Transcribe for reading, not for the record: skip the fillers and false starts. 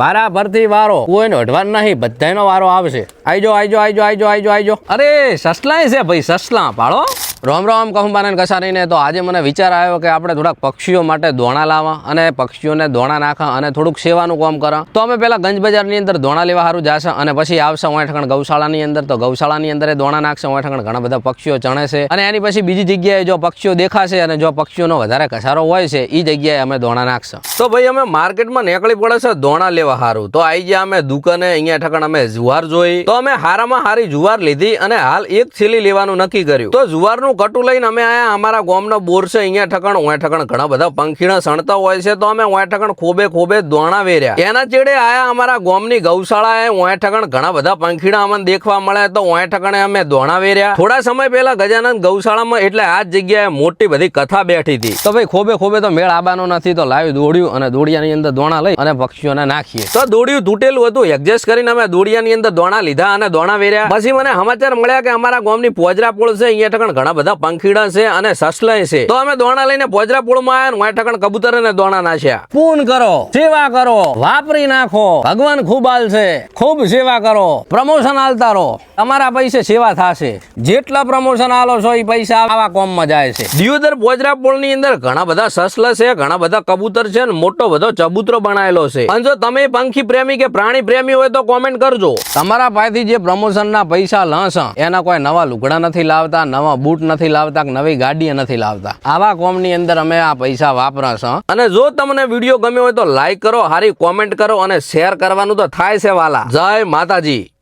વારા પરથી વારો કોઈનો અઢવાન નહીં, બધાનો વારો આવશે. આઈજો આઈજો આઈજો આઈજો આઈજો આઈજો. અરે સસલાય છે ભાઈ, સસલા પાડો. રોમ રોમ કહું બાને કસારીને. તો આજે મને વિચાર આવ્યો કે આપણે થોડાક પક્ષીઓ માટે દોણા લાવવા અને પક્ષીઓને દોણા નાખા અને થોડુંક સેવાનું કામ કરા. તો અમે પેલા ગંજ બજારની અંદર દોણા લેવા સારું જાશે અને પછી આવશે ઓઠકણ ગૌશાળાની અંદર. તો ગૌશાળાની અંદર દોણા નાખશે. ઓઠકણ ઘણા બધા પક્ષીઓ ચણે છે અને એની પછી બીજી જગ્યાએ જો પક્ષીઓ દેખાશે અને જો પક્ષીઓનો વધારે કસારો હોય છે એ જગ્યાએ અમે દોણા નાખશે. તો ભાઈ અમે માર્કેટમાં નીકળી પડે છે દોણા લેવા સારું. તો આવી ગયા અમે દુકાને. અહીંયા ઠકણ અમે જુવાર જોઈ. તો અમે હારામાં હારી જુવાર લીધી અને હાલ એક થેલી લેવાનું નક્કી કર્યું. તો જુવારનું કટુ લઈને અમે આયા. અમારા ગામનો બોર છે અહીંયા ઠકણ. ઓય ઠકણ ઘણા બધા પંખીણા સણતા હોય છે. તો અમે ઓય ઠકણ ખોબે ખોબે દોણા વેર્યા. એના ચેડે આયા અમારા ગામની ગૌશાળાએ. ઓય ઠકણ ઘણા બધા પંખીણા અમને દેખવા મળે. તો ઓય ઠકણે અમે દોણા વેર્યા. થોડા સમય પહેલા ગજાનંદ ગૌશાળામાં એટલે આ જ જગ્યાએ મોટી બધી કથા બેઠી હતી. તો ભાઈ ખોબે ખોબે તો મેળ આબાનો નથી. તો લાવી દોડ્યું અને દોડિયાની અંદર દોણા લઈ અને પક્ષીઓને નાખીએ. તો દોડિયું તૂટેલું હતું. એડજસ્ટ કરીને અમે દોડિયાની અંદર દોણા લીધા અને દોણા વેર્યા. પછી મને સમાચાર મળ્યા કે અમારા ગામની પોજરા પુળ છે. અહીંયા ઠકણ ઘણા બધા પંખીડા છે અને સસલાય છે. તો અમે દોણા લઈને પોજરા પુળમાં આવ્યા. ઓય ઠકણ કબૂતર અને દોણા નાખ્યા. પૂન કરો, સેવા કરો, વાપરી નાખો. ભગવાન ખૂબ આલશે. ખૂબ સેવા કરો, પ્રમોશન આલતા રહો. તમારા પૈસે સેવા થશે. જેટલા પ્રમોશન આલો છો એ પૈસા આવા કોમમાં જાય છે. દિયોદર પોજરા પુળની અંદર ઘણા બધા સસલા છે, ઘણા બધા કબૂતર છે અને મોટો બધો ચબૂતરો બનાવેલો છે. અને જો તમે પંખી પ્રેમી કે પ્રાણી પ્રેમી હોય તો કોમેન્ટ કરજો. તમારા પાસેથી જે પ્રમોશનના પૈસા લશે એના કોઈ નવા લુગડા નથી લાવતા, નવા બૂટ નથી લાવતા, નવી ગાડી નથી લાવતા. આવા કોમની અંદર અમે આ પૈસા વાપરશે. અને જો તમને વિડીયો ગમ્યો હોય તો લાઈક કરો, હારી કોમેન્ટ કરો અને શેર કરવાનું તો થાય છે વાલા. જય માતાજી.